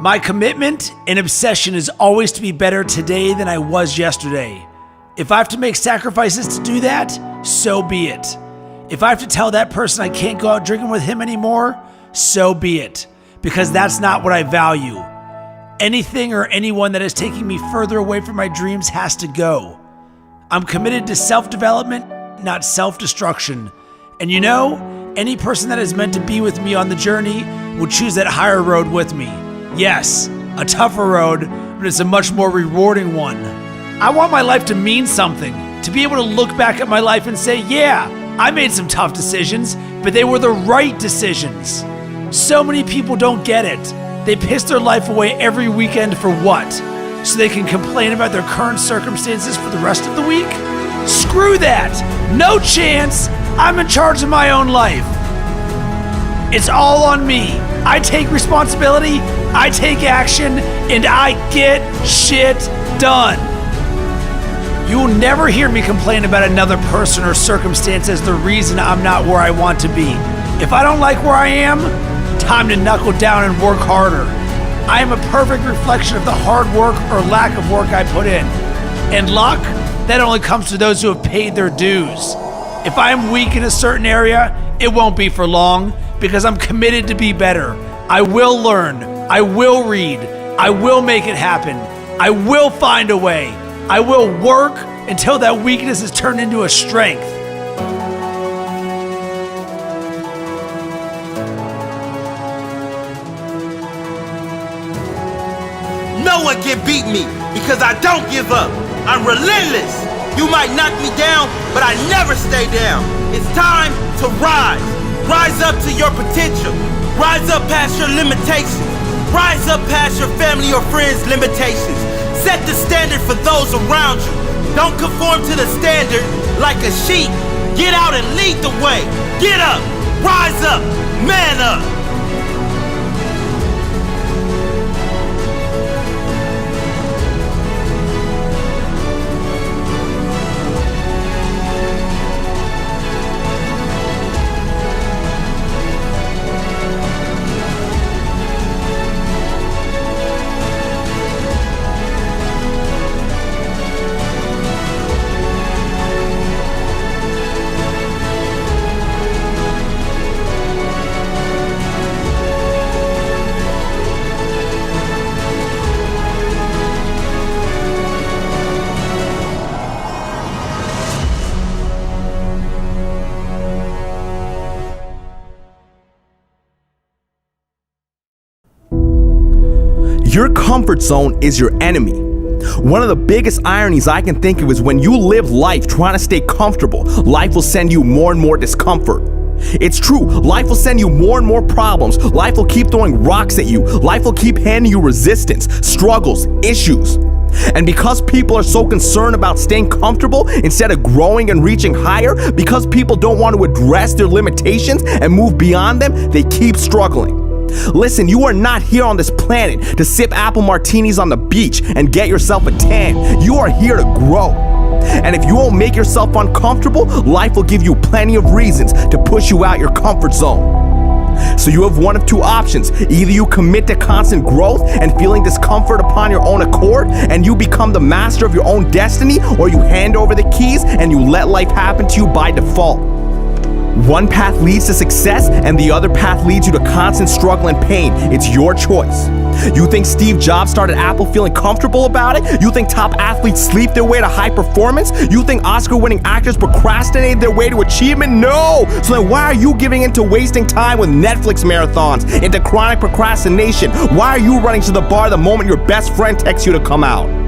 My commitment and obsession is always to be better today than I was yesterday. If I have to make sacrifices to do that, so be it. If I have to tell that person I can't go out drinking with him anymore, so be it. Because that's not what I value. Anything or anyone that is taking me further away from my dreams has to go. I'm committed to self-development, not self-destruction. And you know, any person that is meant to be with me on the journey will choose that higher road with me. Yes, a tougher road, but it's a much more rewarding one. I want my life to mean something, to be able to look back at my life and say, yeah, I made some tough decisions, but they were the right decisions. So many people don't get it. They piss their life away every weekend for what? So they can complain about their current circumstances for the rest of the week? Screw that! No chance! I'm in charge of my own life. It's all on me. I take responsibility, I take action, and I get shit done. You will never hear me complain about another person or circumstance as the reason I'm not where I want to be. If I don't like where I am, time to knuckle down and work harder. I am a perfect reflection of the hard work or lack of work I put in. And luck, that only comes to those who have paid their dues. If I am weak in a certain area, it won't be for long because I'm committed to be better. I will learn. I will read. I will make it happen. I will find a way. I will work until that weakness is turned into a strength. No one can beat me because I don't give up. I'm relentless. You might knock me down, but I never stay down. It's time to rise. Rise up to your potential. Rise up past your limitations. Rise up past your family or friends' limitations. Set the standard for those around you. Don't conform to the standard like a sheep. Get out and lead the way. Get up. Rise up. Man up. Your comfort zone is your enemy. One of the biggest ironies I can think of is when you live life trying to stay comfortable, life will send you more and more discomfort. It's true, life will send you more and more problems. Life will keep throwing rocks at you. Life will keep handing you resistance, struggles, issues. And because people are so concerned about staying comfortable instead of growing and reaching higher, because people don't want to address their limitations and move beyond them, they keep struggling. Listen, you are not here on this planet to sip apple martinis on the beach and get yourself a tan. You are here to grow. And if you won't make yourself uncomfortable, life will give you plenty of reasons to push you out your comfort zone. So you have one of two options. Either you commit to constant growth and feeling discomfort upon your own accord, and you become the master of your own destiny, or you hand over the keys and you let life happen to you by default. One path leads to success and the other path leads you to constant struggle and pain. It's your choice. You think Steve Jobs started Apple feeling comfortable about it? You think top athletes sleep their way to high performance? You think Oscar-winning actors procrastinate their way to achievement? No! So then why are you giving into wasting time with Netflix marathons, into chronic procrastination? Why are you running to the bar the moment your best friend texts you to come out?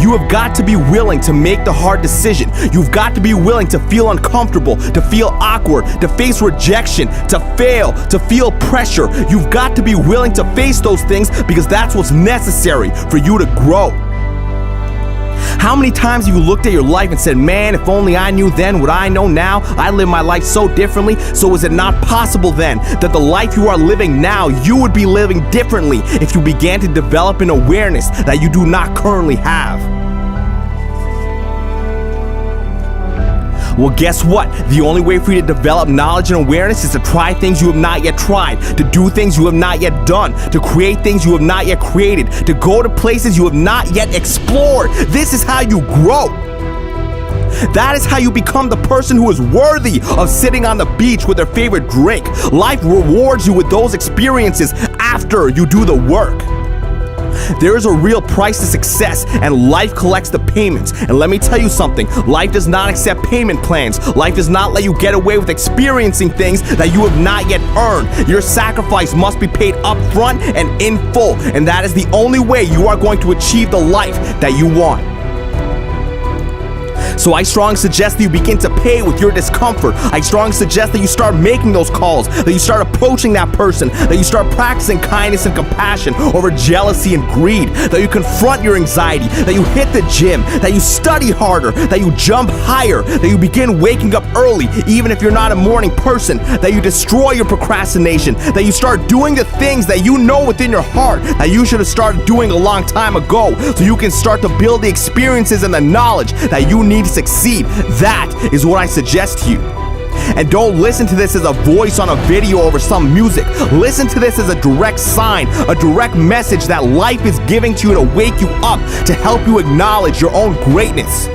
You have got to be willing to make the hard decision. You've got to be willing to feel uncomfortable, to feel awkward, to face rejection, to fail, to feel pressure. You've got to be willing to face those things because that's what's necessary for you to grow. How many times have you looked at your life and said, man, if only I knew then what I know now, I live my life so differently. So is it not possible then that the life you are living now, you would be living differently if you began to develop an awareness that you do not currently have? Well, guess what? The only way for you to develop knowledge and awareness is to try things you have not yet tried, to do things you have not yet done, to create things you have not yet created, to go to places you have not yet explored. This is how you grow. That is how you become the person who is worthy of sitting on the beach with their favorite drink. Life rewards you with those experiences after you do the work. There is a real price to success, and life collects the payments. And let me tell you something, life does not accept payment plans. Life does not let you get away with experiencing things that you have not yet earned. Your sacrifice must be paid up front and in full, and that is the only way you are going to achieve the life that you want. So I strongly suggest that you begin to pay with your discomfort. I strongly suggest that you start making those calls, that you start approaching that person, that you start practicing kindness and compassion over jealousy and greed, that you confront your anxiety, that you hit the gym, that you study harder, that you jump higher, that you begin waking up early, even if you're not a morning person, that you destroy your procrastination, that you start doing the things that you know within your heart that you should have started doing a long time ago, so you can start to build the experiences and the knowledge that you need to succeed. That is what I suggest to you. And don't listen to this as a voice on a video over some music. Listen to this as a direct sign, a direct message that life is giving to you to wake you up, to help you acknowledge your own greatness.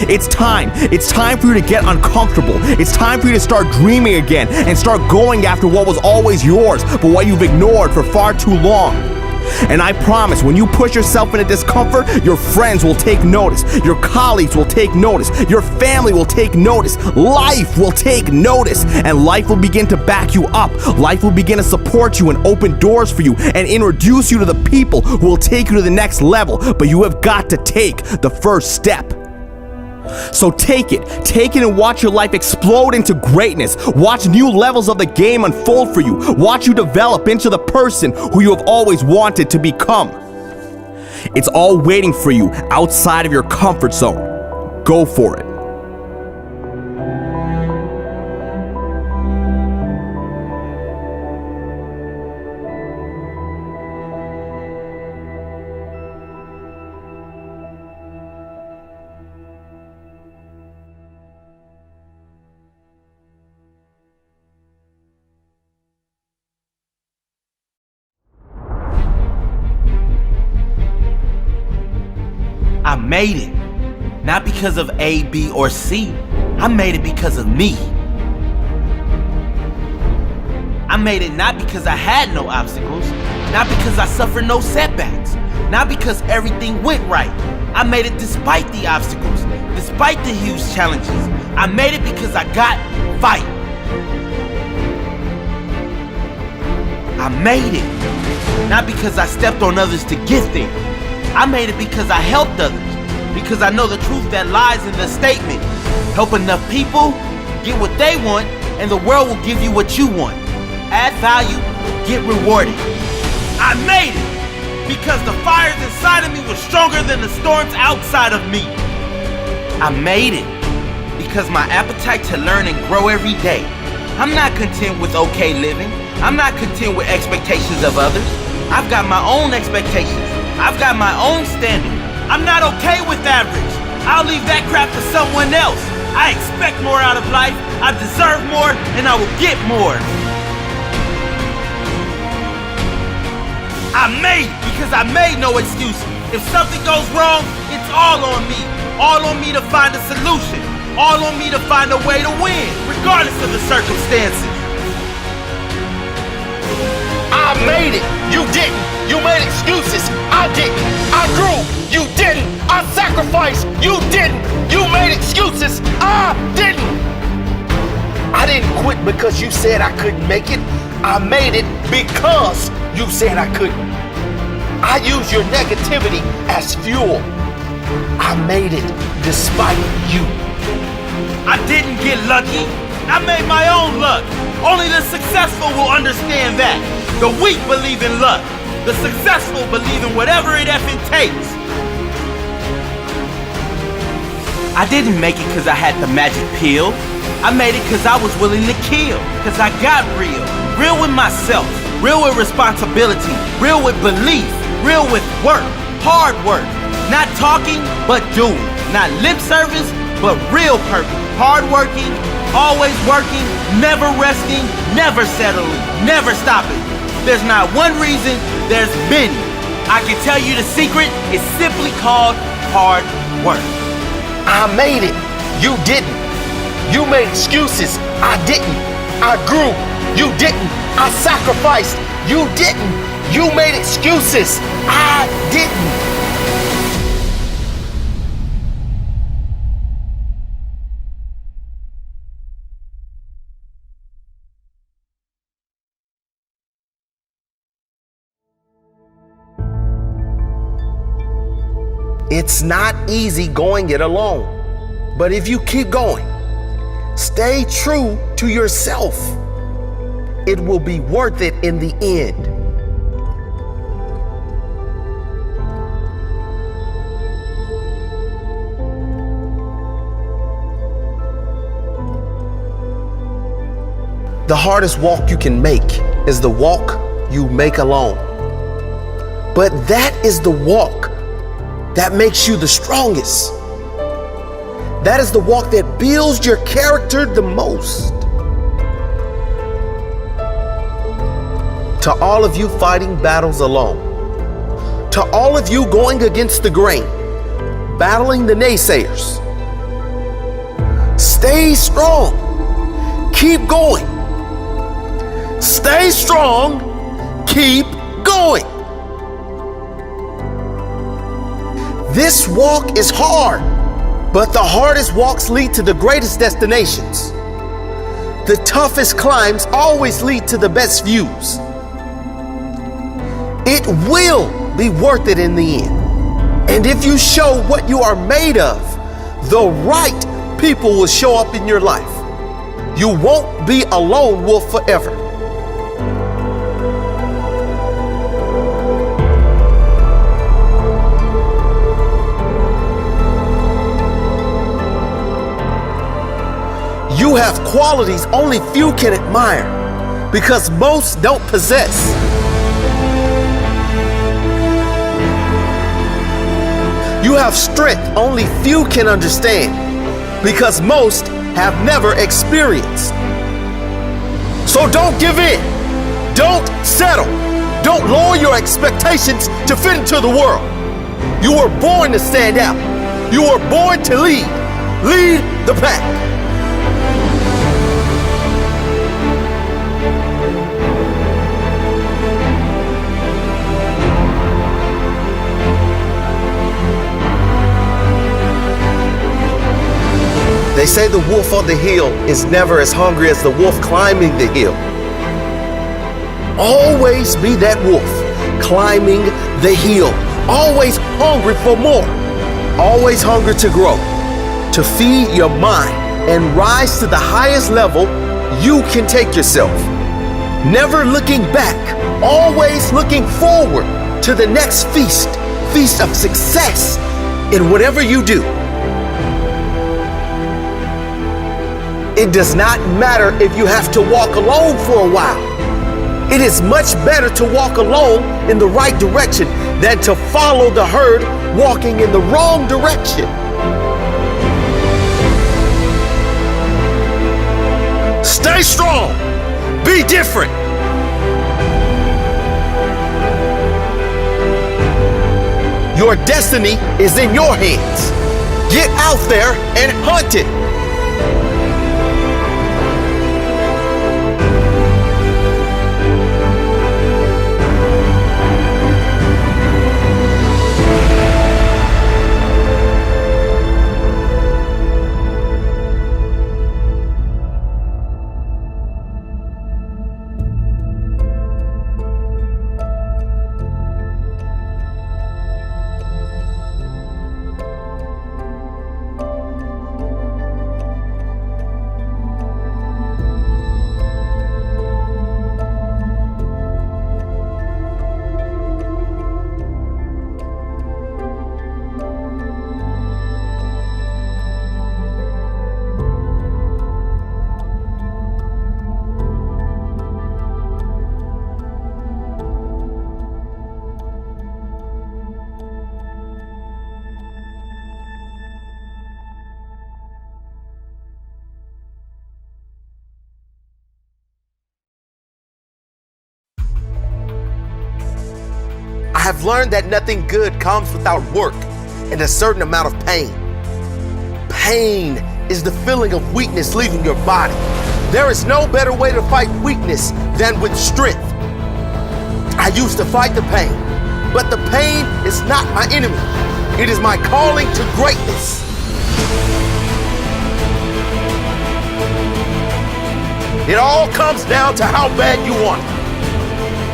It's time. It's time for you to get uncomfortable. It's time for you to start dreaming again and start going after what was always yours, but what you've ignored for far too long. And I promise, when you push yourself into discomfort, your friends will take notice, your colleagues will take notice, your family will take notice, life will take notice, and life will begin to back you up. Life will begin to support you and open doors for you and introduce you to the people who will take you to the next level, but you have got to take the first step. So take it and watch your life explode into greatness. Watch new levels of the game unfold for you. Watch you develop into the person who you have always wanted to become. It's all waiting for you outside of your comfort zone. Go for it. I made it, not because of A, B, or C. I made it because of me. I made it not because I had no obstacles, not because I suffered no setbacks, not because everything went right. I made it despite the obstacles, despite the huge challenges. I made it because I got fight. I made it, not because I stepped on others to get there. I made it because I helped others, because I know the truth that lies in the statement. Help enough people, get what they want, and the world will give you what you want. Add value, get rewarded. I made it because the fires inside of me were stronger than the storms outside of me. I made it because my appetite to learn and grow every day. I'm not content with okay living. I'm not content with expectations of others. I've got my own expectations. I've got my own standard. I'm not okay with average. I'll leave that crap to someone else. I expect more out of life. I deserve more, and I will get more. I made it because I made no excuses. If something goes wrong, it's all on me. All on me to find a solution. All on me to find a way to win, regardless of the circumstances. I made it. You didn't. You made excuses. I didn't. I grew. You didn't. I sacrificed. You didn't. You made excuses. I didn't. I didn't quit because you said I couldn't make it. I made it because you said I couldn't. I used your negativity as fuel. I made it despite you. I didn't get lucky. I made my own luck. Only the successful will understand that. The weak believe in luck. The successful believe in whatever it effing takes. I didn't make it because I had the magic pill. I made it because I was willing to kill. Because I got real. Real with myself. Real with responsibility. Real with belief. Real with work. Hard work. Not talking, but doing. Not lip service, but real purpose. Hardworking, always working, never resting, never settling, never stopping. There's not one reason, there's many. I can tell you the secret is simply called hard work. I made it. You didn't. You made excuses. I didn't. I grew. You didn't. I sacrificed. You didn't. You made excuses. I didn't. It's not easy going it alone, but if you keep going, stay true to yourself, it will be worth it in the end. The hardest walk you can make is the walk you make alone. But that is the walk that makes you the strongest. That is the walk that builds your character the most. To all of you fighting battles alone, to all of you going against the grain, battling the naysayers, stay strong. Keep going. Stay strong. Keep going. This walk is hard, but the hardest walks lead to the greatest destinations. The toughest climbs always lead to the best views. It will be worth it in the end. And if you show what you are made of, the right people will show up in your life. You won't be a lone wolf forever. You have qualities only few can admire because most don't possess. You have strength only few can understand because most have never experienced. So don't give in. Don't settle. Don't lower your expectations to fit into the world. You were born to stand out. You were born to lead. Lead the pack. They say the wolf on the hill is never as hungry as the wolf climbing the hill. Always be that wolf climbing the hill. Always hungry for more. Always hungry to grow, to feed your mind and rise to the highest level you can take yourself. Never looking back, always looking forward to the next feast of success in whatever you do. It does not matter if you have to walk alone for a while. It is much better to walk alone in the right direction than to follow the herd walking in the wrong direction. Stay strong. Be different. Your destiny is in your hands. Get out there and hunt it. have learned that nothing good comes without work and a certain amount of pain. Pain is the feeling of weakness leaving your body. There is no better way to fight weakness than with strength. I used to fight the pain, but the pain is not my enemy. It is my calling to greatness. It all comes down to how bad you want it.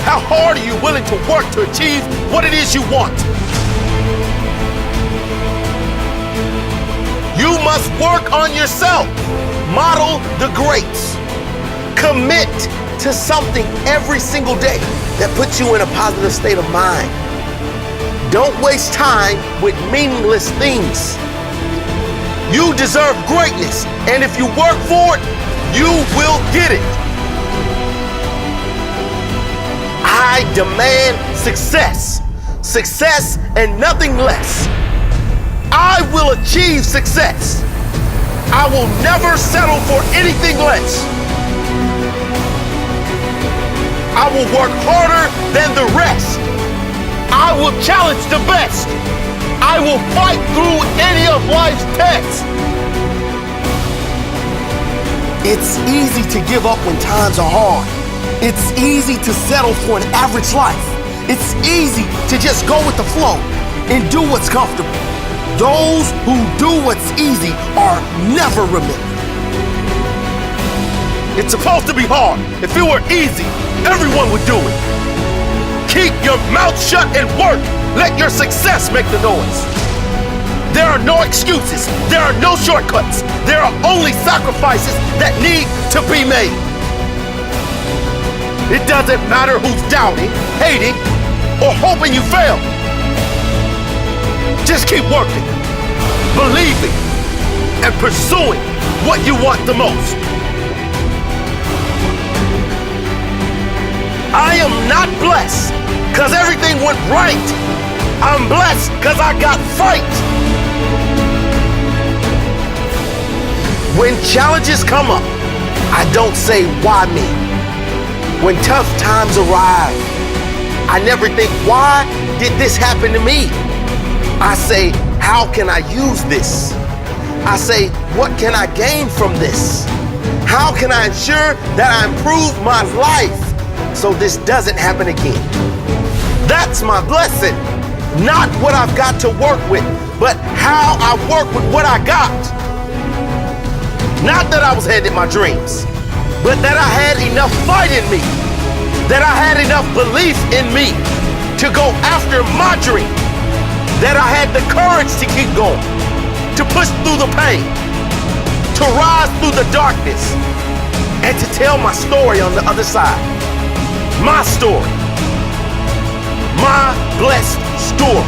How hard are you willing to work to achieve what it is you want? You must work on yourself. Model the greats. Commit to something every single day that puts you in a positive state of mind. Don't waste time with meaningless things. You deserve greatness, and if you work for it, you will get it. I demand success. Success and nothing less. I will achieve success. I will never settle for anything less. I will work harder than the rest. I will challenge the best. I will fight through any of life's tests. It's easy to give up when times are hard. It's easy to settle for an average life. It's easy to just go with the flow and do what's comfortable. Those who do what's easy are never remembered. It's supposed to be hard. If it were easy, everyone would do it. Keep your mouth shut and work. Let your success make the noise. There are no excuses. There are no shortcuts. There are only sacrifices that need to be made. It doesn't matter who's doubting, hating, or hoping you fail. Just keep working, believing, and pursuing what you want the most. I am not blessed because everything went right. I'm blessed because I got fight. When challenges come up, I don't say, why me? When tough times arrive, I never think, why did this happen to me? I say, how can I use this? I say, what can I gain from this? How can I ensure that I improve my life so this doesn't happen again? That's my blessing. Not what I've got to work with, but how I work with what I got. Not that I was headed my dreams, but that I had enough fight in me, that I had enough belief in me to go after my dream, that I had the courage to keep going, to push through the pain, to rise through the darkness, and to tell my story on the other side. My story. My blessed story.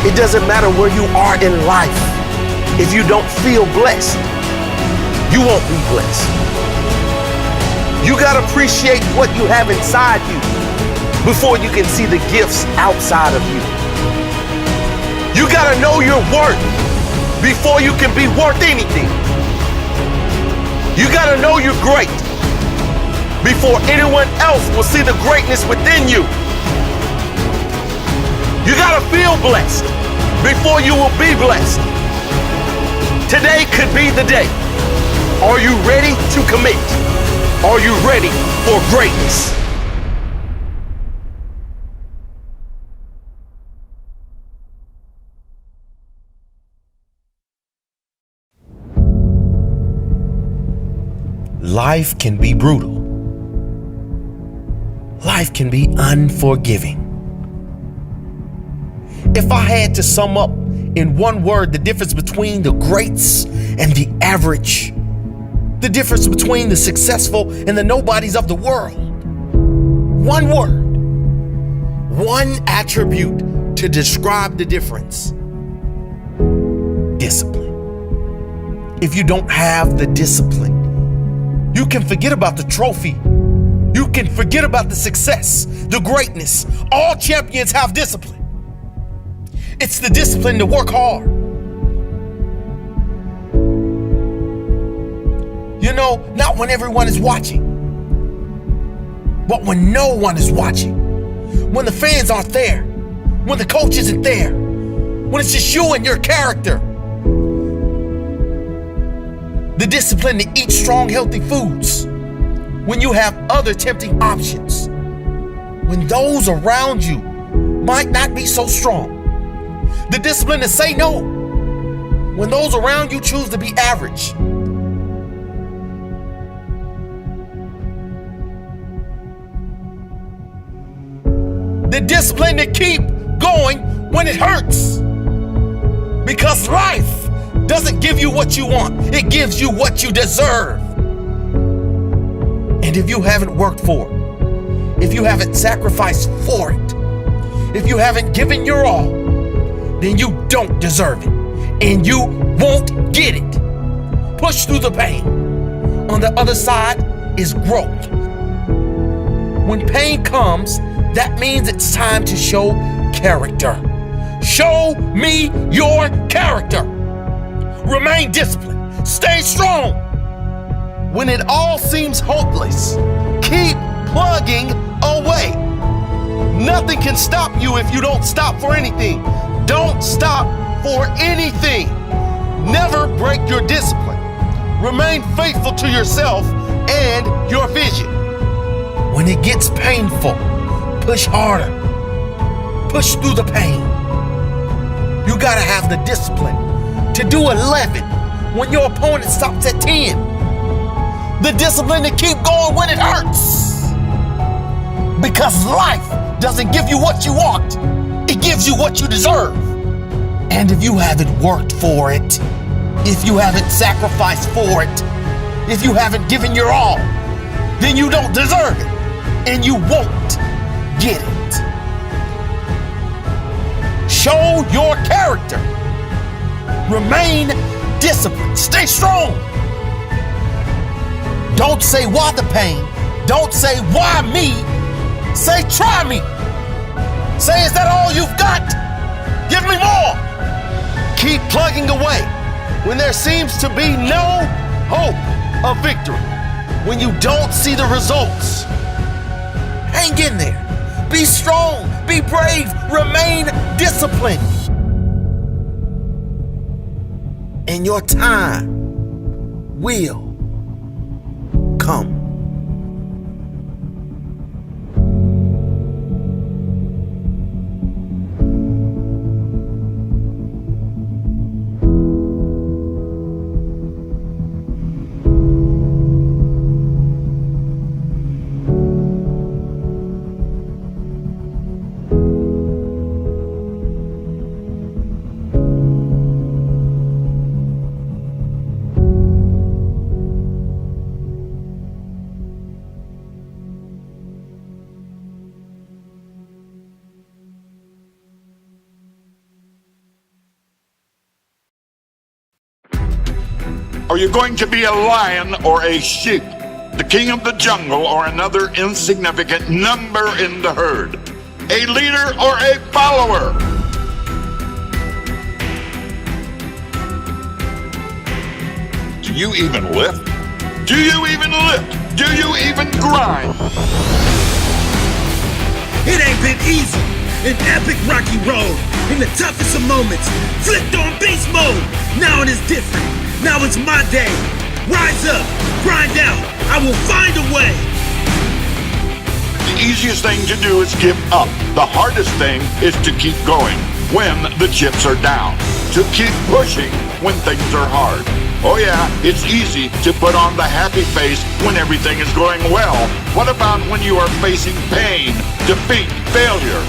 It doesn't matter where you are in life. If you don't feel blessed, you won't be blessed. You gotta appreciate what you have inside you before you can see the gifts outside of you. You gotta know your worth before you can be worth anything. You gotta know you're great before anyone else will see the greatness within you. You gotta feel blessed before you will be blessed. Today could be the day. Are you ready to commit? Are you ready for greatness? Life can be brutal. Life can be unforgiving. If I had to sum up in one word the difference between the greats and the average, the difference between the successful and the nobodies of the world, one word, one attribute to describe the difference: discipline. If you don't have the discipline, you can forget about the trophy. You can forget about the success, the greatness. All champions have discipline. It's the discipline to work hard. You know, not when everyone is watching, but when no one is watching. when the fans aren't there, when the coach isn't there, when it's just you and your character. The discipline to eat strong, healthy foods when you have other tempting options. When those around you might not be so strong. The discipline to say no when those around you choose to be average. The discipline to keep going when it hurts. Because life doesn't give you what you want, it gives you what you deserve. And if you haven't worked for it, if you haven't sacrificed for it, if you haven't given your all, then you don't deserve it, and you won't get it. Push through the pain. On the other side is growth. When pain comes, that means it's time to show character. Show me your character. Remain disciplined. Stay strong. When it all seems hopeless, keep plugging away. Nothing can stop you if you don't stop for anything. Don't stop for anything. Never break your discipline. Remain faithful to yourself and your vision. When it gets painful, push harder. Push through the pain. You gotta have the discipline to do 11 when your opponent stops at 10. The discipline to keep going when it hurts. Because life doesn't give you what you want, it gives you what you deserve. And if you haven't worked for it, if you haven't sacrificed for it, if you haven't given your all, then you don't deserve it, and you won't get it. Show your character. Remain disciplined. Stay strong. Don't say why the pain. Don't say why me. Say try me. Say, is that all you've got? Give me more. Keep plugging away when there seems to be no hope of victory. When you don't see the results, hang in there. Be strong. Be brave. Remain disciplined. And your time will come. Are you going to be a lion or a sheep? The king of the jungle or another insignificant number in the herd? A leader or a follower? Do you even lift? Do you even lift? Do you even grind? It ain't been easy. An epic rocky road. In the toughest of moments. Flipped on beast mode. Now it is different. Now it's my day. Rise up, grind out. I will find a way. The easiest thing to do is give up. The hardest thing is to keep going when the chips are down. To keep pushing when things are hard. Oh yeah, it's easy to put on the happy face when everything is going well. What about when you are facing pain, defeat, failure?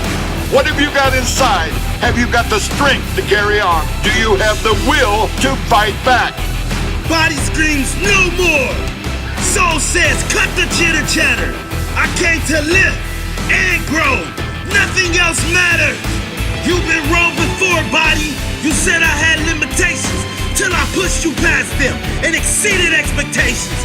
What have you got inside? Have you got the strength to carry on? Do you have the will to fight back? Body screams no more. Soul says cut the chitter chatter. I came to live and grow. Nothing else matters. You've been wrong before, body. You said I had limitations till I pushed you past them and exceeded expectations.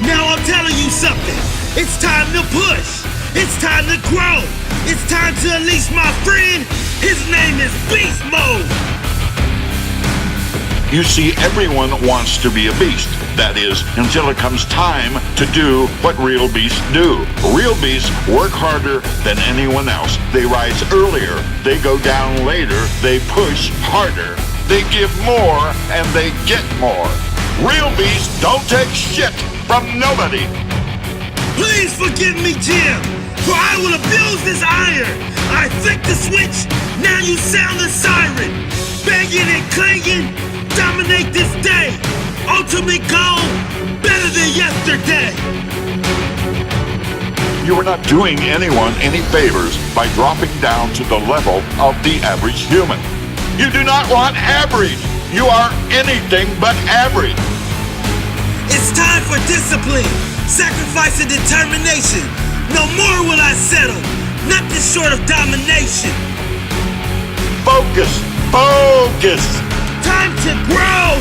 Now I'm telling you something. It's time to push. It's time to grow. It's time to unleash my friend. His name is Beast Mode. You see, everyone wants to be a beast. That is, until it comes time to do what real beasts do. Real beasts work harder than anyone else. They rise earlier, they go down later, they push harder. They give more and they get more. Real beasts don't take shit from nobody. Please forgive me, Jim, for I will abuse this iron. I flick the switch, now you sound the siren. Banging and clanging, dominate this day. Ultimate goal, better than yesterday. You are not doing anyone any favors by dropping down to the level of the average human. You do not want average. You are anything but average. It's time for discipline, sacrifice and determination. No more will I settle, nothing short of domination. Focus, focus. Time to grow.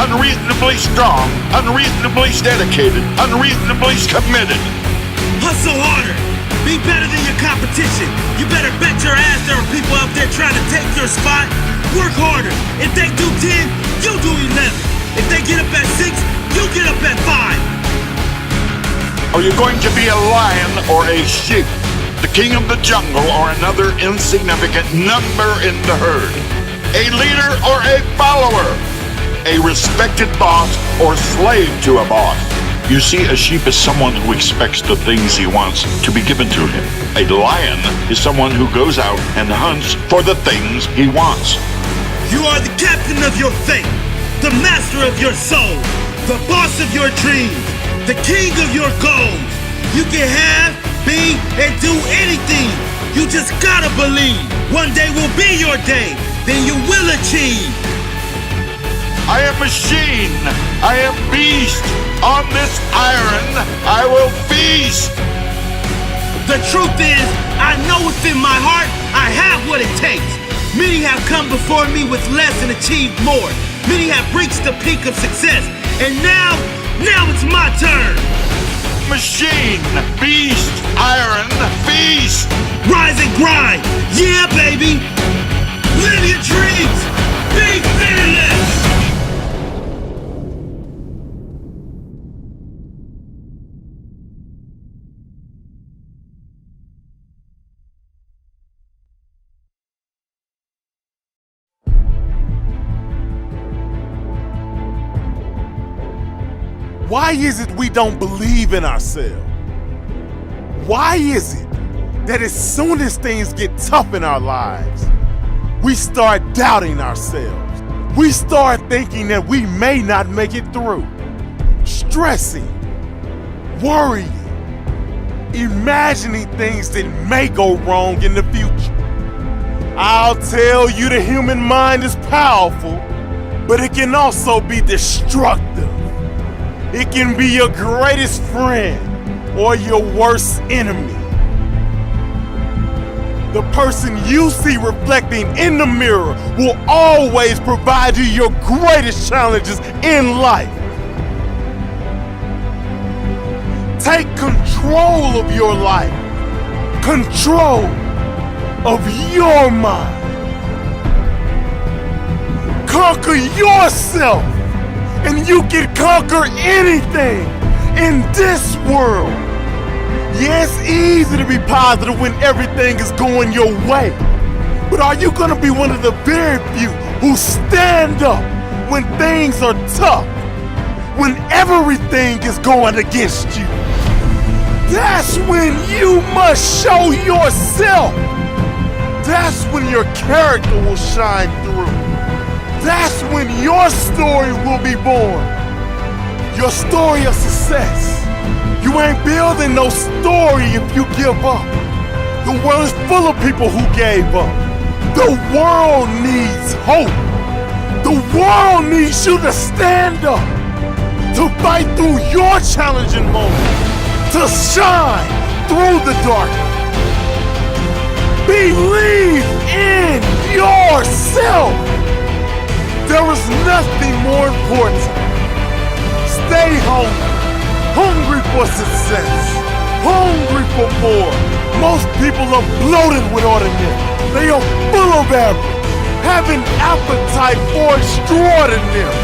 Unreasonably strong, unreasonably dedicated, unreasonably committed. Hustle harder. Be better than your competition. You better bet your ass there are people out there trying to take your spot. Work harder. If they do 10, you do 11. If they get up at 6, you get up at 5. Are you going to be a lion or a sheep? The king of the jungle or another insignificant number in the herd? A leader or a follower? A respected boss or slave to a boss? You see, a sheep is someone who expects the things he wants to be given to him. A lion is someone who goes out and hunts for the things he wants. You are the captain of your fate, the master of your soul, the boss of your dreams, the king of your goals. You can have, be, and do anything. You just gotta believe. One day will be your day, then you will achieve. I am machine. I am beast. On this iron, I will feast. The truth is, I know within my heart, I have what it takes. Many have come before me with less and achieved more. Many have reached the peak of success. And now it's my turn. Machine, beast, iron, feast. Rise and grind. Yeah, baby. Live your dreams. Be fearless. Why is it we don't believe in ourselves? Why is it that as soon as things get tough in our lives, we start doubting ourselves? We start thinking that we may not make it through, stressing, worrying, imagining things that may go wrong in the future. I'll tell you, the human mind is powerful, but it can also be destructive. It can be your greatest friend or your worst enemy. The person you see reflecting in the mirror will always provide you your greatest challenges in life. Take control of your life, control of your mind. Conquer yourself, and you can conquer anything in this world. Yeah, it's easy to be positive when everything is going your way. But are you gonna be one of the very few who stand up when things are tough, when everything is going against you? That's when you must show yourself. That's when your character will shine through. That's when your story will be born. Your story of success. You ain't building no story if you give up. The world is full of people who gave up. The world needs hope. The world needs you to stand up, to fight through your challenging moments, to shine through the darkness. Believe in yourself. There is nothing more important. Stay hungry for success, hungry for more. Most people are bloated with ordinary. They are full of average. have an appetite for extraordinary.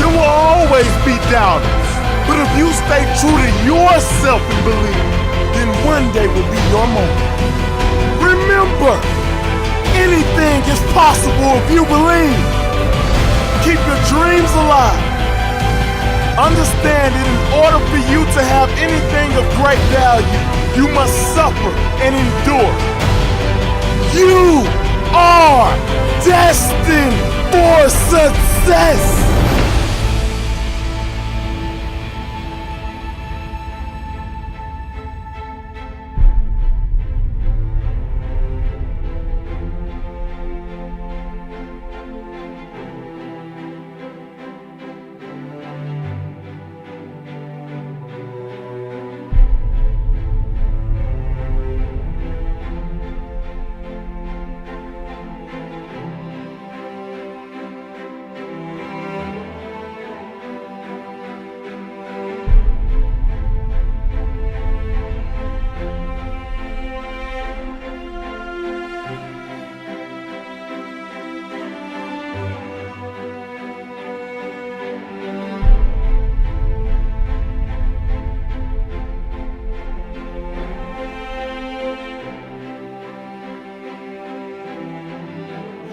There will always be doubters, but if you stay true to yourself and believe, then one day will be your moment. Remember, anything is possible if you believe. Keep your dreams alive. Understand that in order for you to have anything of great value, you must suffer and endure. You are destined for success.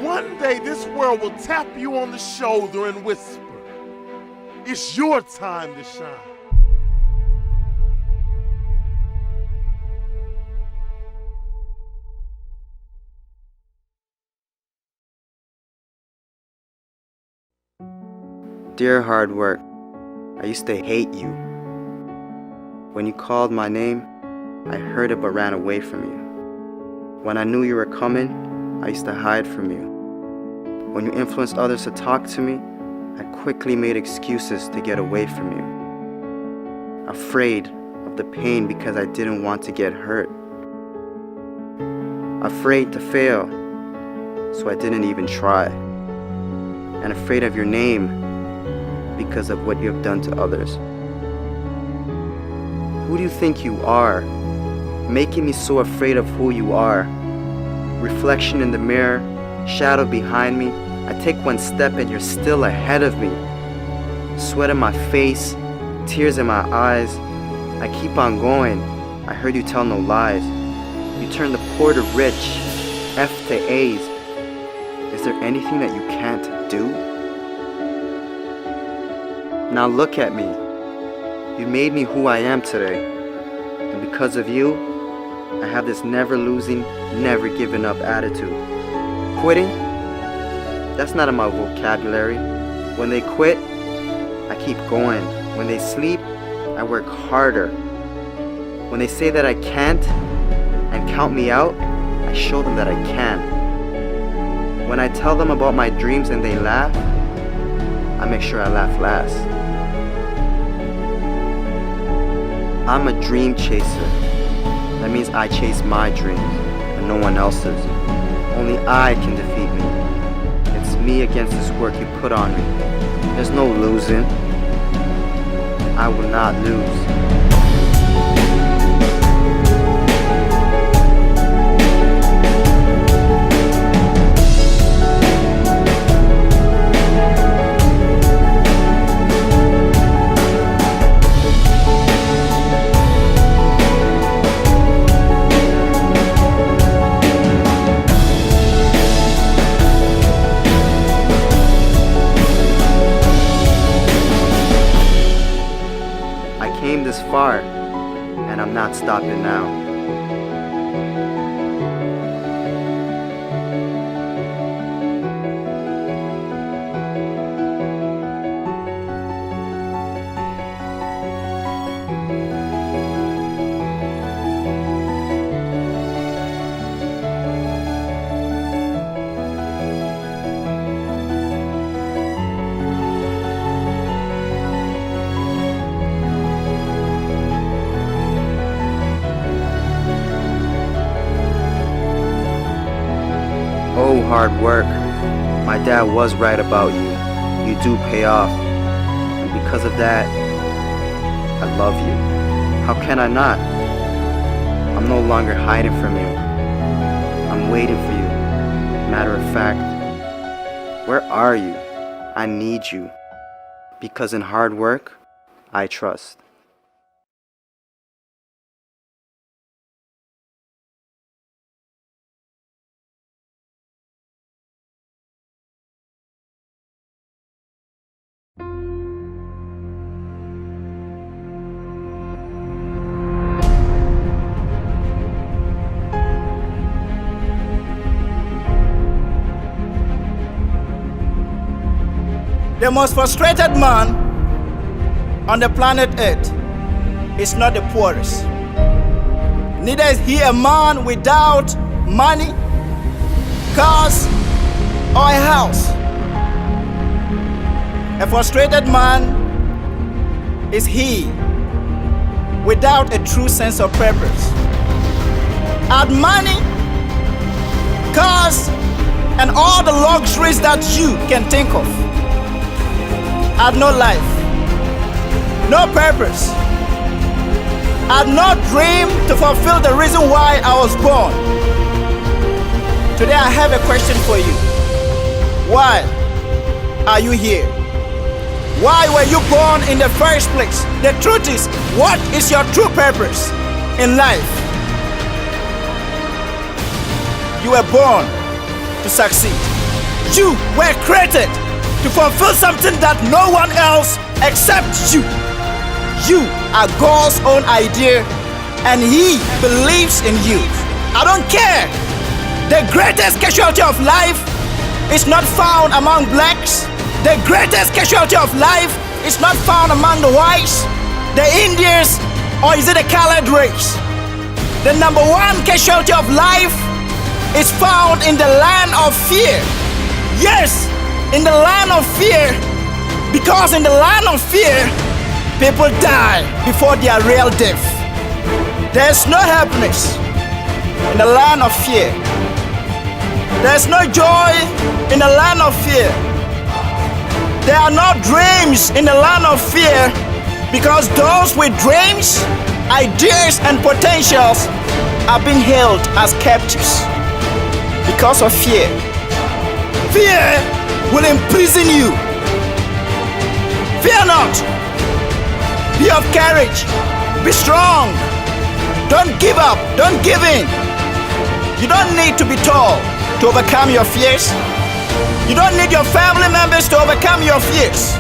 One day this world will tap you on the shoulder and whisper, it's your time to shine. Dear hard work, I used to hate you. When you called my name, I heard it but ran away from you. When I knew you were coming, I used to hide from you. When you influenced others to talk to me, I quickly made excuses to get away from you. Afraid of the pain because I didn't want to get hurt. Afraid to fail, so I didn't even try. And afraid of your name because of what you have done to others. Who do you think you are? Making me so afraid of who you are. Reflection in the mirror, shadow behind me. I take one step and you're still ahead of me. Sweat in my face, tears in my eyes. I keep on going. I heard you tell no lies. You turn the poor to rich, F to A's. Is there anything that you can't do? Now look at me. You made me who I am today. And because of you, I have this never losing, never giving up attitude. Quitting? That's not in my vocabulary. When they quit, I keep going. When they sleep, I work harder. When they say that I can't and count me out, I show them that I can. When I tell them about my dreams and they laugh, I make sure I laugh last. I'm a dream chaser. That means I chase my dreams and no one else's. Only I can defeat me. It's me against this work you put on me. There's no losing. I will not lose. This far, and I'm not stopping now. Oh, hard work. My dad was right about you. You do pay off. And because of that, I love you. How can I not? I'm no longer hiding from you. I'm waiting for you. Matter of fact, Where are you? I need you. Because in hard work, I trust. The most frustrated man on the planet Earth is not the poorest. Neither is he a man without money, cars, or a house. A frustrated man is he without a true sense of purpose. Add money, cars, and all the luxuries that you can think of. Had no life, no purpose. Had no dream to fulfill the reason why I was born. Today I have a question for you. Why are you here? Why were you born in the first place? The truth is, what is your true purpose in life? You were born to succeed. You were created to fulfill something that no one else except you. You are God's own idea and He believes in you. I don't care. The greatest casualty of life is not found among blacks. The greatest casualty of life is not found among the whites, the Indians, or is it the colored race? The number one casualty of life is found in the land of fear. Yes, in the land of fear, because in the land of fear, people die before their real death. There's no happiness in the land of fear. There's no joy in the land of fear. There are no dreams in the land of fear, because those with dreams, ideas, and potentials are being held as captives because of fear. Fear will imprison you. Fear not. Be of courage. Be strong. Don't give up. Don't give in. You don't need to be tall to overcome your fears. You don't need your family members to overcome your fears.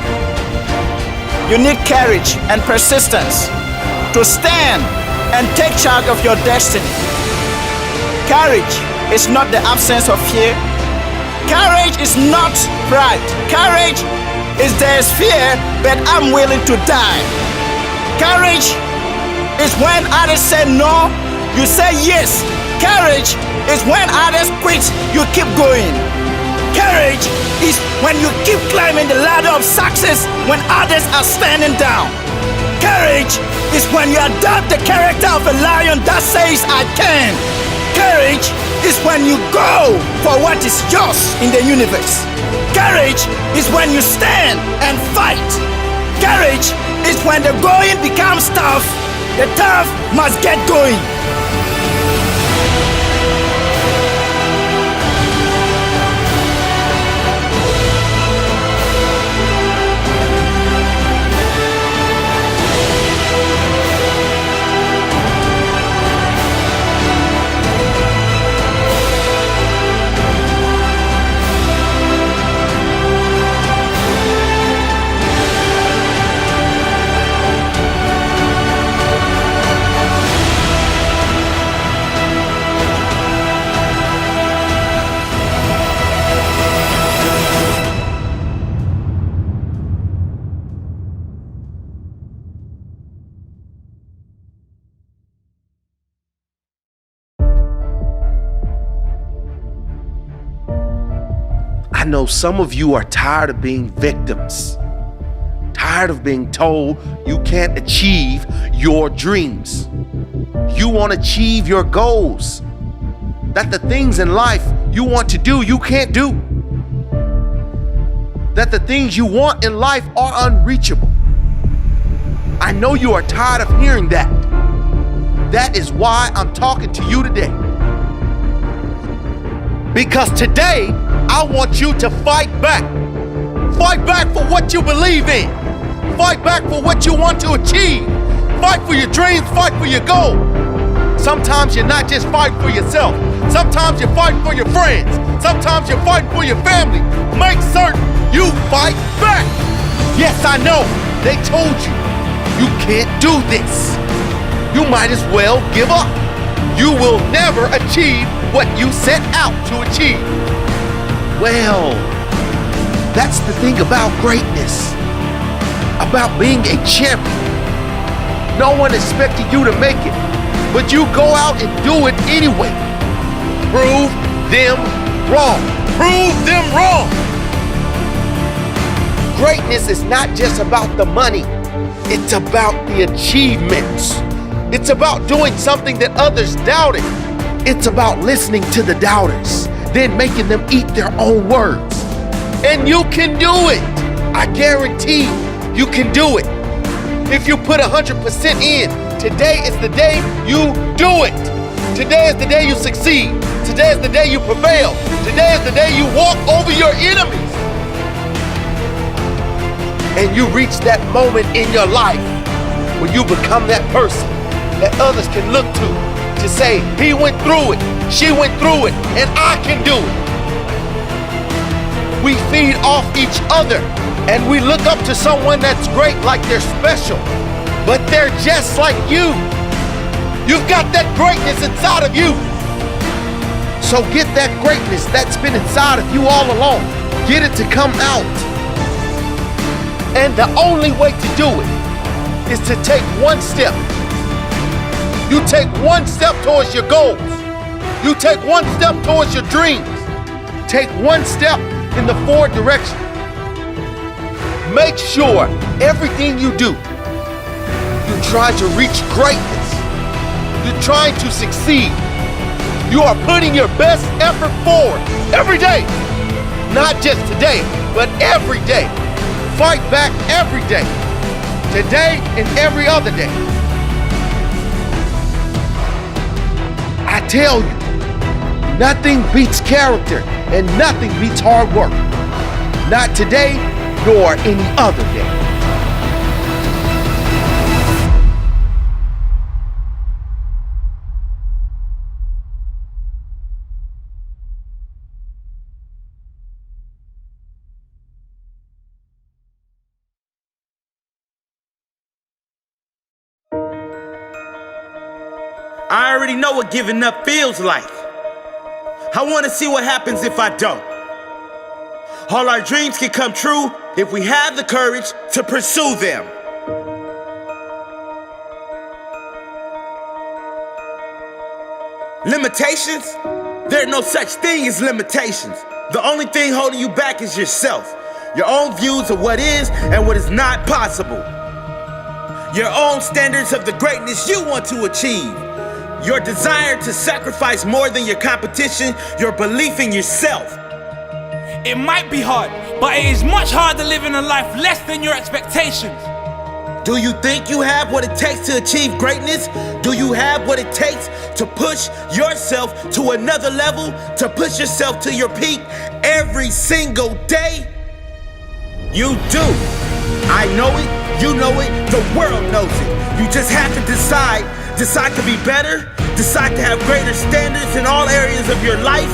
You need courage and persistence to stand and take charge of your destiny. Courage is not the absence of fear. Courage is not pride. Courage is there's fear, but I'm willing to die. Courage is when others say no, you say yes. Courage is when others quit, you keep going. Courage is when you keep climbing the ladder of success when others are standing down. Courage is when you adopt the character of a lion that says, I can. Courage is when you go for what is yours in the universe. Courage is when you stand and fight. Courage is when the going becomes tough. The tough must get going. I know some of you are tired of being victims, tired of being told you can't achieve your dreams. You want to achieve your goals, that the things in life you want to do, you can't do. That the things you want in life are unreachable. I know you are tired of hearing that. That is why I'm talking to you today. Because today, I want you to fight back. Fight back for what you believe in. Fight back for what you want to achieve. Fight for your dreams, fight for your goal. Sometimes you're not just fighting for yourself. Sometimes you're fighting for your friends. Sometimes you're fighting for your family. Make certain you fight back. Yes, I know. They told you, you can't do this. You might as well give up. You will never achieve what you set out to achieve. Well, that's the thing about greatness, about being a champion. No one expected you to make it, but you go out and do it anyway. Prove them wrong. Prove them wrong. Greatness is not just about the money, it's about the achievements. It's about doing something that others doubted. It's about listening to the doubters, then making them eat their own words. And you can do it. I guarantee you can do it. If you put 100% in, today is the day you do it. Today is the day you succeed. Today is the day you prevail. Today is the day you walk over your enemies. And you reach that moment in your life where you become that person that others can look to say, he went through it, she went through it, and I can do it. We feed off each other, and we look up to someone that's great like they're special, but they're just like you. You've got that greatness inside of you. So get that greatness that's been inside of you all along. Get it to come out. And the only way to do it is to take one step. You take one step towards your goals. You take one step towards your dreams. Take one step in the forward direction. Make sure everything you do, you try to reach greatness. You're trying to succeed. You are putting your best effort forward every day. Not just today, but every day. Fight back every day. Today and every other day. I tell you, nothing beats character and nothing beats hard work. Not today, nor any other day. I already know what giving up feels like. I want to see what happens if I don't. All our dreams can come true if we have the courage to pursue them. Limitations? There are no such thing as limitations. The only thing holding you back is yourself. Your own views of what is and what is not possible. Your own standards of the greatness you want to achieve. Your desire to sacrifice more than your competition, your belief in yourself. It might be hard, but it is much harder living a life less than your expectations. Do you think you have what it takes to achieve greatness? Do you have what it takes to push yourself to another level, to push yourself to your peak every single day? You do. I know it, you know it, the world knows it. You just have to decide to be better, decide to have greater standards in all areas of your life.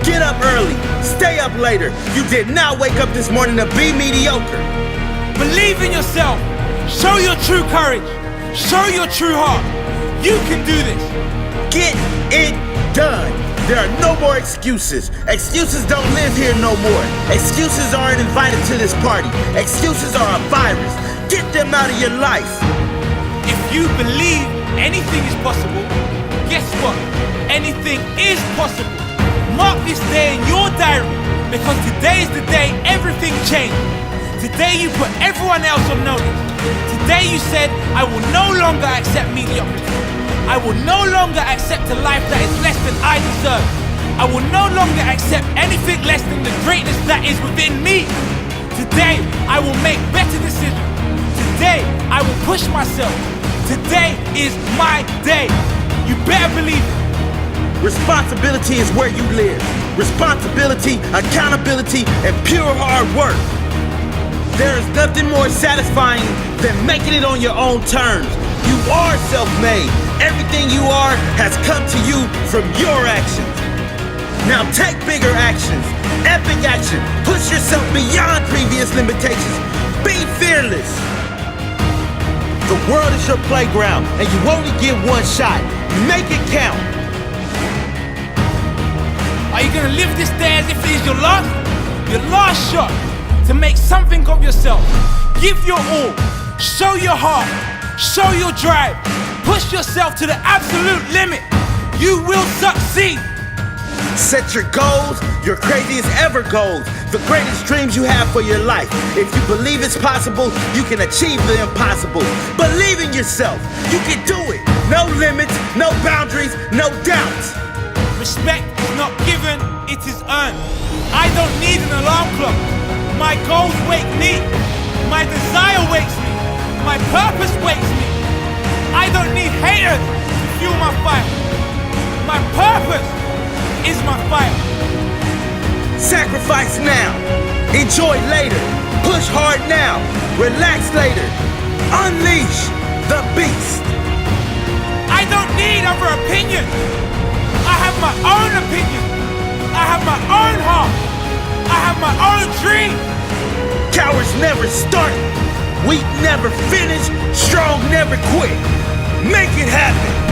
Get up early, stay up later. You did not wake up this morning to be mediocre. Believe in yourself. Show your true courage. Show your true heart. You can do this. Get it done. There are no more excuses. Excuses don't live here no more. Excuses aren't invited to this party. Excuses are a virus. Get them out of your life. If you believe anything is possible, guess what? Anything is possible. Mark this day in your diary, because today is the day everything changed. Today you put everyone else on notice. Today you said, I will no longer accept mediocrity. I will no longer accept a life that is less than I deserve. I will no longer accept anything less than the greatness that is within me. Today I will make better decisions. Today I will push myself. Today is my day. You better believe it. Responsibility is where you live. responsibility, accountability, and pure hard work. There is nothing more satisfying than making it on your own terms. You are self-made. Everything you are has come to you from your actions. Now take bigger actions, epic action. Push yourself beyond previous limitations. Be fearless. The world is your playground, and you only get one shot. Make it count. Are you gonna live this day as if it is your last shot to make something of yourself? Give your all, show your heart, show your drive, push yourself to the absolute limit. You will succeed. Set your goals, your craziest ever goals, the greatest dreams you have for your life. If you believe it's possible, you can achieve the impossible. Believe in yourself. You can do it. No limits, no boundaries, no doubts. Respect is not given, it is earned. I don't need an alarm clock. My goals wake me. My desire wakes me. My purpose wakes me. I don't need haters to fuel my fire. My purpose is my fire. Sacrifice now. Enjoy later. Push hard now. Relax later. Unleash the beast. I don't need other opinions. I have my own opinion. I have my own heart. I have my own dream. Cowards never start. Weak never finish. Strong never quit. Make it happen.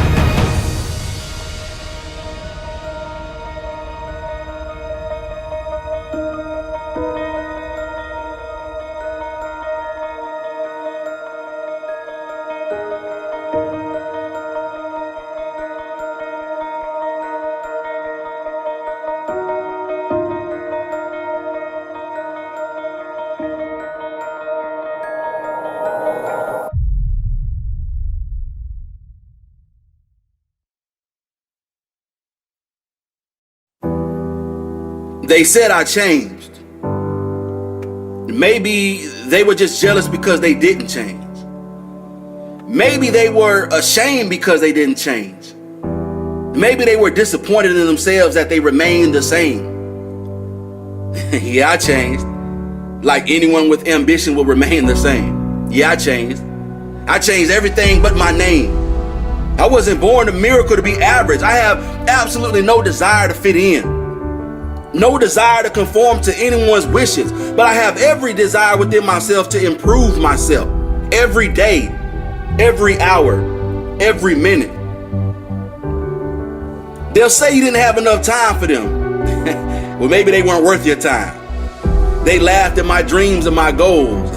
They said I changed. Maybe they were just jealous because they didn't change. Maybe they were ashamed because they didn't change. Maybe they were disappointed in themselves that they remained the same. Yeah, I changed. Like anyone with ambition will remain the same. Yeah, I changed. I changed everything but my name. I wasn't born a miracle to be average. I have absolutely no desire to fit in. No desire to conform to anyone's wishes, but I have every desire within myself to improve myself every day, every hour, every minute. They'll say you didn't have enough time for them. Well, maybe they weren't worth your time. They laughed at my dreams and my goals.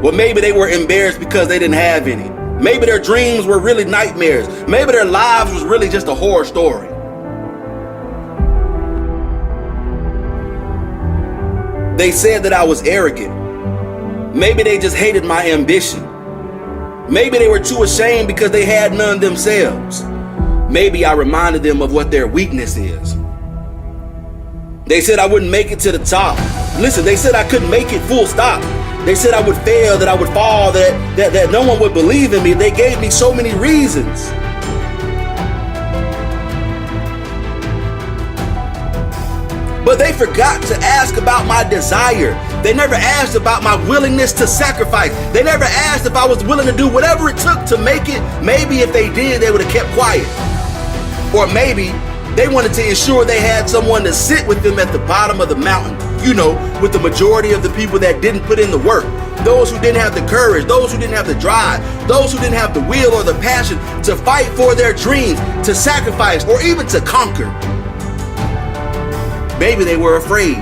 Well, maybe they were embarrassed because they didn't have any. Maybe their dreams were really nightmares. Maybe their lives was really just a horror story. They said that I was arrogant. Maybe they just hated my ambition. Maybe they were too ashamed because they had none themselves. Maybe I reminded them of what their weakness is. They said I wouldn't make it to the top. Listen, they said I couldn't make it, full stop. They said I would fail, that I would fall, that no one would believe in me. They gave me so many reasons. But they forgot to ask about my desire. They never asked about my willingness to sacrifice. They never asked if I was willing to do whatever it took to make it. Maybe if they did, they would have kept quiet. Or maybe they wanted to ensure they had someone to sit with them at the bottom of the mountain. You know, with the majority of the people that didn't put in the work. Those who didn't have the courage, those who didn't have the drive, those who didn't have the will or the passion to fight for their dreams, to sacrifice, or even to conquer. Maybe they were afraid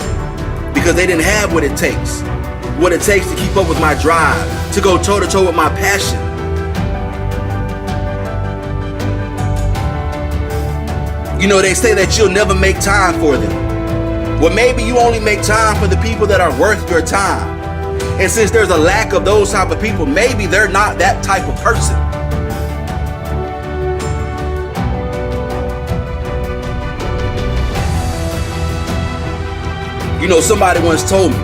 because they didn't have what it takes to keep up with my drive, to go toe-to-toe with my passion. You know, they say that you'll never make time for them. Well, maybe you only make time for the people that are worth your time. And since there's a lack of those type of people, maybe they're not that type of person. You know, somebody once told me,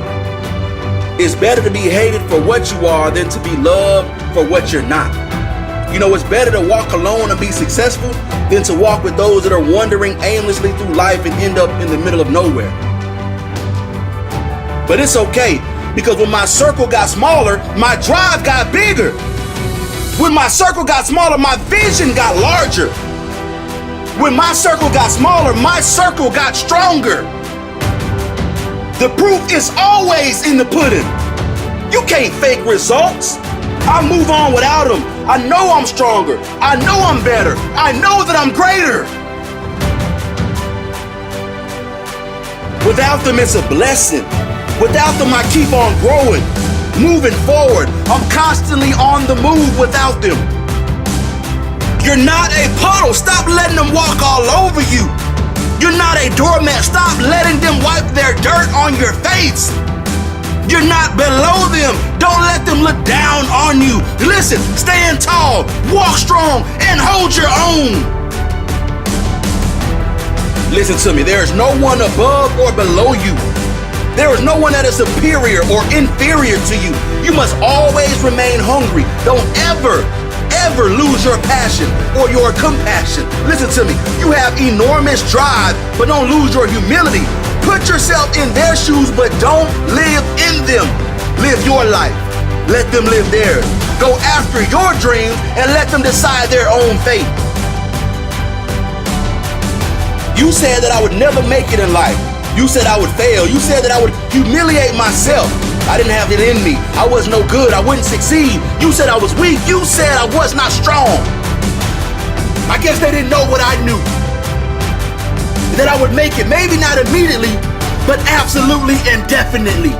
it's better to be hated for what you are than to be loved for what you're not. You know, it's better to walk alone and be successful than to walk with those that are wandering aimlessly through life and end up in the middle of nowhere. But it's okay, because when my circle got smaller, my drive got bigger. When my circle got smaller, my vision got larger. When my circle got smaller, my circle got stronger. The proof is always in the pudding. You can't fake results. I move on without them. I know I'm stronger. I know I'm better. I know that I'm greater. Without them, it's a blessing. Without them, I keep on growing, moving forward. I'm constantly on the move without them. You're not a puddle. Stop letting them walk all over you. You're not a doormat. Stop letting them wipe their dirt on your face. You're not below them. Don't let them look down on you. Listen, stand tall, walk strong, and hold your own. Listen to me. There is no one above or below you. There is no one that is superior or inferior to you. You must always remain hungry. Don't ever lose your passion or your compassion. Listen to me. You have enormous drive, but don't lose your humility. Put yourself in their shoes, but don't live in them. Live your life. Let them live theirs. Go after your dreams and let them decide their own fate. You said that I would never make it in life. You said I would fail. You said that I would humiliate myself. I didn't have it in me. I was no good. I wouldn't succeed. You said I was weak. You said I was not strong. I guess they didn't know what I knew. That I would make it. Maybe not immediately, but absolutely and definitely.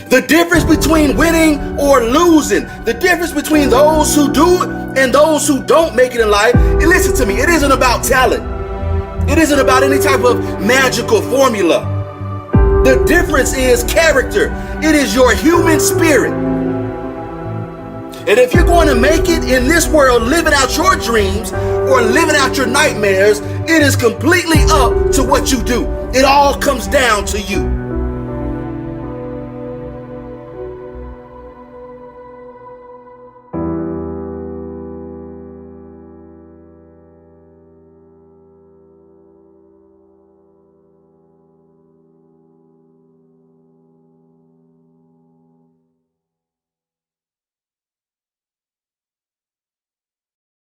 The difference between winning or losing, the difference between those who do it and those who don't make it in life, and listen to me, it isn't about talent. It isn't about any type of magical formula. The difference is character. It is your human spirit. And if you're going to make it in this world living out your dreams or living out your nightmares, it is completely up to what you do. It all comes down to you.